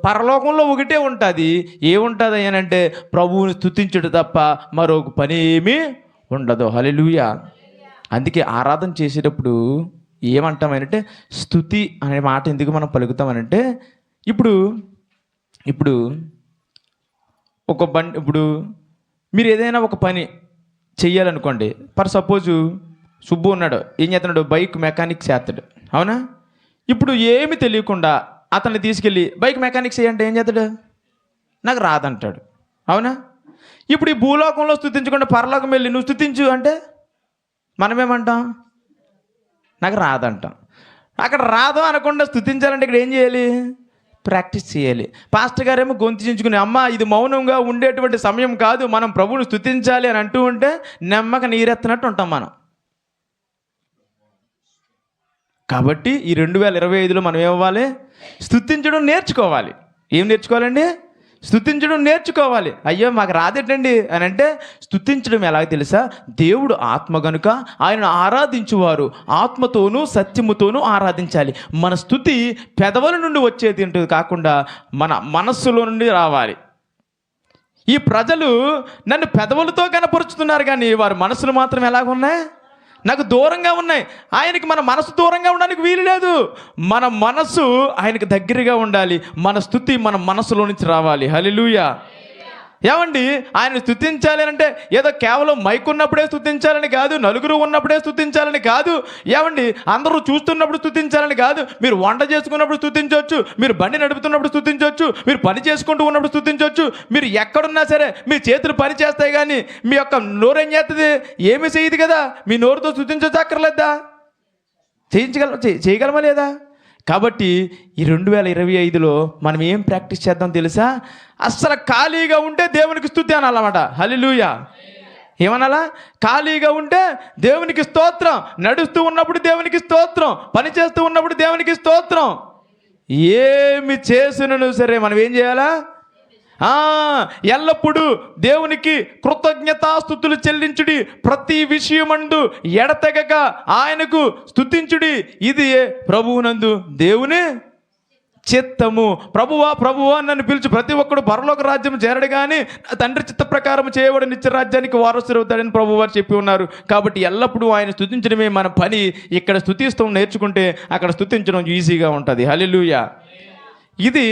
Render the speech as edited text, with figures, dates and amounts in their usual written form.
పరలోకంలో ఒకటే ఉంటుంది. ఏముంటుంది అని అంటే ప్రభువుని స్తుతించుడు తప్ప మరొక పని ఏమీ ఉండదు. హల్లెలూయా. అందుకే ఆరాధన చేసేటప్పుడు ఏమంటామనంటే స్తుతి అనే మాట ఎందుకు మనం పలుకుతామనంటే ఇప్పుడు ఇప్పుడు ఇప్పుడు మీరు ఏదైనా ఒక పని చెయ్యాలనుకోండి. ఫర్ సపోజు సుబ్బు ఉన్నాడు, ఏం చేస్తున్నాడు, బైక్ మెకానిక్ చేస్తాడు, అవునా? ఇప్పుడు ఏమి తెలియకుండా అతన్ని తీసుకెళ్ళి బైక్ మెకానిక్స్ చేయంటే ఏం చేస్తాడు? నాకు రాదంటాడు, అవునా? ఇప్పుడు ఈ భూలోకంలో స్తుతించకుండా పరలోకం వెళ్ళి నువ్వు స్తుతించు అంటే మనమేమంటాం? నాకు రాదంటాం. అక్కడ రాదు అనకుండా స్తుతించాలంటే ఇక్కడ ఏం చేయాలి? ప్రాక్టీస్ చేయాలి. పాస్టర్ గారేమో గొంతు చించుకుని, అమ్మ ఇది మౌనంగా ఉండేటువంటి సమయం కాదు, మనం ప్రభువుని స్తుతించాలి అని అంటూ ఉంటే నెమ్మక నీరెత్తనట్టు ఉంటాం మనం. కాబట్టి ఈ 2025లో మనం ఏమవ్వాలి? స్తుతించడం నేర్చుకోవాలి. ఏం నేర్చుకోవాలండి? స్తుతించడం నేర్చుకోవాలి. అయ్యో మాకు రాదేటండి అని అంటే స్తుతించడం ఎలాగ తెలుసా? దేవుడు ఆత్మ గనుక ఆయనను ఆరాధించువారు ఆత్మతోనూ సత్యముతోనూ ఆరాధించాలి. మన స్తుతి పెదవుల నుండి వచ్చేది ఏంటో కాకుండా మన మనస్సులో నుండి రావాలి. ఈ ప్రజలు నన్ను పెదవులతో కనపరుచుతున్నారు కానీ వారి మనసులు మాత్రం ఎలాగున్నాయి? నాకు దూరంగా ఉన్నాయి. ఆయనకి మన మనసు దూరంగా ఉండడానికి వీలు లేదు. మన మనసు ఆయనకు దగ్గరగా ఉండాలి. మన స్తుతి మన మనసులో నుంచి రావాలి. హల్లెలూయా. ఏమండి, ఆయన స్తుతించాలి అంటే ఏదో కేవలం మైక్ ఉన్నప్పుడే స్తుతించాలని కాదు, నలుగురు ఉన్నప్పుడే స్తుతించాలని కాదు, ఏమండి అందరూ చూస్తున్నప్పుడు స్తుతించాలని కాదు. మీరు వంట చేసుకున్నప్పుడు స్తుతించవచ్చు, మీరు బండి నడుపుతున్నప్పుడు స్తుతించవచ్చు, మీరు పని చేసుకుంటూ ఉన్నప్పుడు స్తుతించవచ్చు. మీరు ఎక్కడున్నా సరే మీ చేతులు పని చేస్తాయి కానీ మీ యొక్క నోరు ఏం చేస్తుంది? ఏమీ చేయదు కదా. మీ నోరుతో స్తుతించవచ్చు అక్కర్లేదా? చేయగలమా లేదా? కాబట్టి ఈ 2025లో మనం ఏం ప్రాక్టీస్ చేద్దాం తెలుసా? అస్సలు ఖాళీగా ఉంటే దేవునికి స్తుతి అనాలన్నమాట. హల్లెలూయా. ఏమనాలా? ఖాళీగా ఉంటే దేవునికి స్తోత్రం, నడుస్తూ ఉన్నప్పుడు దేవునికి స్తోత్రం, పని చేస్తూ ఉన్నప్పుడు దేవునికి స్తోత్రం. ఏమి చేసినను సరే మనం ఏం చేయాలా? ఎల్లప్పుడూ దేవునికి కృతజ్ఞతాస్తుతులు చెల్లించుడి, ప్రతి విషయమందు ఎడతెగక ఆయనకు స్తుతించుడి, ఇది ప్రభువునందు దేవుని చిత్తము. ప్రభువా ప్రభువా నన్ను పిలుచు ప్రతి ఒక్కడు పరలోక రాజ్యం చేరడు కానీ తండ్రి చిత్త ప్రకారం చేయబడి నిత్య రాజ్యానికి వారసుడు అవుతాడని ప్రభువారు చెప్పి ఉన్నారు. కాబట్టి ఎల్లప్పుడూ ఆయన స్తుతించడమే మన పని. ఇక్కడ స్తుతిస్తాం నేర్చుకుంటే అక్కడ స్తుతించడం ఈజీగా ఉంటుంది. హల్లెలూయా. ఇది